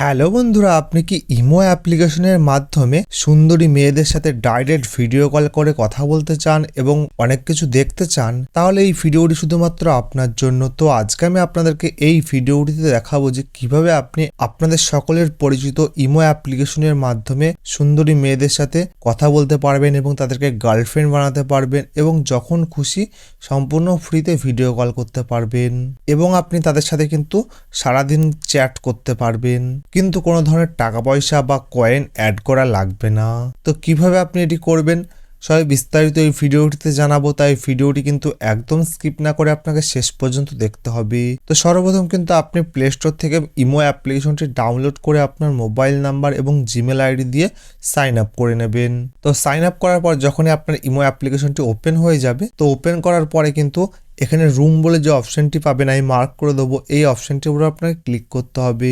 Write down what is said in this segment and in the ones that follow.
Hello বন্ধুরা, আপনি কি ইমো অ্যাপ্লিকেশনের মাধ্যমে সুন্দরী মেয়েদের সাথে ডাইরেক্ট ভিডিও কল করে কথা বলতে চান এবং অনেক কিছু দেখতে চান? তাহলে এই ভিডিওটি শুধুমাত্র আপনার জন্য। তো আজকে আমি আপনাদেরকে এই ভিডিওটিতে দেখাবো যে কিভাবে আপনি আপনাদের সকলের পরিচিত ইমো অ্যাপ্লিকেশনের মাধ্যমে সুন্দরী মেয়েদের সাথে কথা বলতে পারবেন এবং তাদেরকে গার্লফ্রেন্ড বানাতে পারবেন এবং যখন খুশি সম্পূর্ণ ফ্রিতে ভিডিও কল করতে পারবেন এবং আপনি তাদের সাথে কিন্তু সারাদিন চ্যাট করতে পারবেন, কিন্তু কোনো ধরনের টাকা পয়সা বা কয়েন অ্যাড করা লাগবে না। তো কিভাবে আপনি এটি করবেন সবাই বিস্তারিত এই ভিডিওটিতে জানাবো, তাই ভিডিওটি কিন্তু একদম স্কিপ না করে আপনাকে শেষ পর্যন্ত দেখতে হবে। তো সর্বপ্রথম কিন্তু আপনি প্লে স্টোর থেকে ইমো অ্যাপ্লিকেশনটি ডাউনলোড করে আপনার মোবাইল নাম্বার এবং জিমেল আইডি দিয়ে সাইন আপ করে নেবেন। তো সাইন আপ করার পর যখনই আপনার ইমো অ্যাপ্লিকেশনটি ওপেন হয়ে যাবে, তো ওপেন করার পরে কিন্তু এখানে রুম বলে যে অপশনটি পাবেন, আমি মার্ক করে দেবো, এই অপশনটির উপর আপনাকে ক্লিক করতে হবে।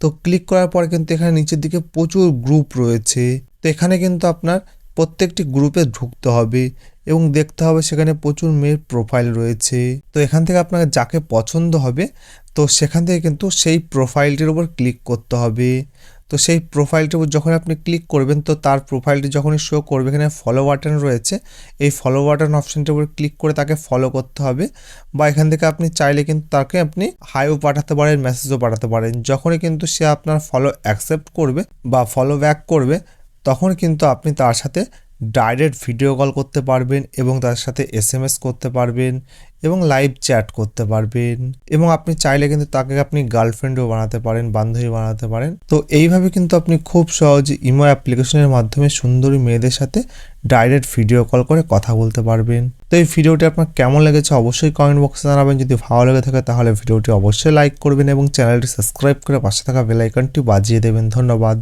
তো ক্লিক করার পরে কিন্তু এখানে নিচের দিকে প্রচুর গ্রুপ রয়েছে। তো এখানে কিন্তু আপনার প্রত্যেকটি গ্রুপে ঢুকতে হবে এবং দেখতে হবে সেখানে প্রচুর মেয়ের প্রোফাইল রয়েছে। তো এখান থেকে আপনাকে যাকে পছন্দ হবে তো সেখান থেকে কিন্তু সেই প্রোফাইলটির উপর ক্লিক করতে হবে। তো সেই প্রোফাইলটির উপর যখন আপনি ক্লিক করবেন তো তার প্রোফাইলটি যখনই শো করবে, এখানে ফলো বাটন রয়েছে, এই ফলো বাটন অপশনটির উপর ক্লিক করে তাকে ফলো করতে হবে। বা এখান থেকে আপনি চাইলে কিন্তু তাকে আপনি হাইও পাঠাতে পারেন, মেসেজও পাঠাতে পারেন। যখনই কিন্তু সে আপনার ফলো অ্যাকসেপ্ট করবে বা ফলো ব্যাক করবে তখন কিন্তু আপনি তার সাথে ডাইরেক্ট ভিডিও কল করতে পারবেন এবং তার সাথে এসএমএস করতে পারবেন এবং লাইভ চ্যাট করতে পারবেন এবং আপনি চাইলে কিন্তু তাকে আপনি গার্লফ্রেন্ডও বানাতে পারেন, বান্ধবী বানাতে পারেন। তো এইভাবে কিন্তু আপনি খুব সহজে ইমো অ্যাপ্লিকেশনের মাধ্যমে সুন্দরী মেয়েদের সাথে ডাইরেক্ট ভিডিও কল করে কথা বলতে পারবেন। তো এই ভিডিওটি আপনার কেমন লেগেছে অবশ্যই কমেন্ট বক্সে জানাবেন। যদি ভালো লেগে থাকে তাহলে ভিডিওটি অবশ্যই লাইক করবেন এবং চ্যানেলটি সাবস্ক্রাইব করে পাশে থাকা বেল আইকনটি বাজিয়ে দেবেন। ধন্যবাদ।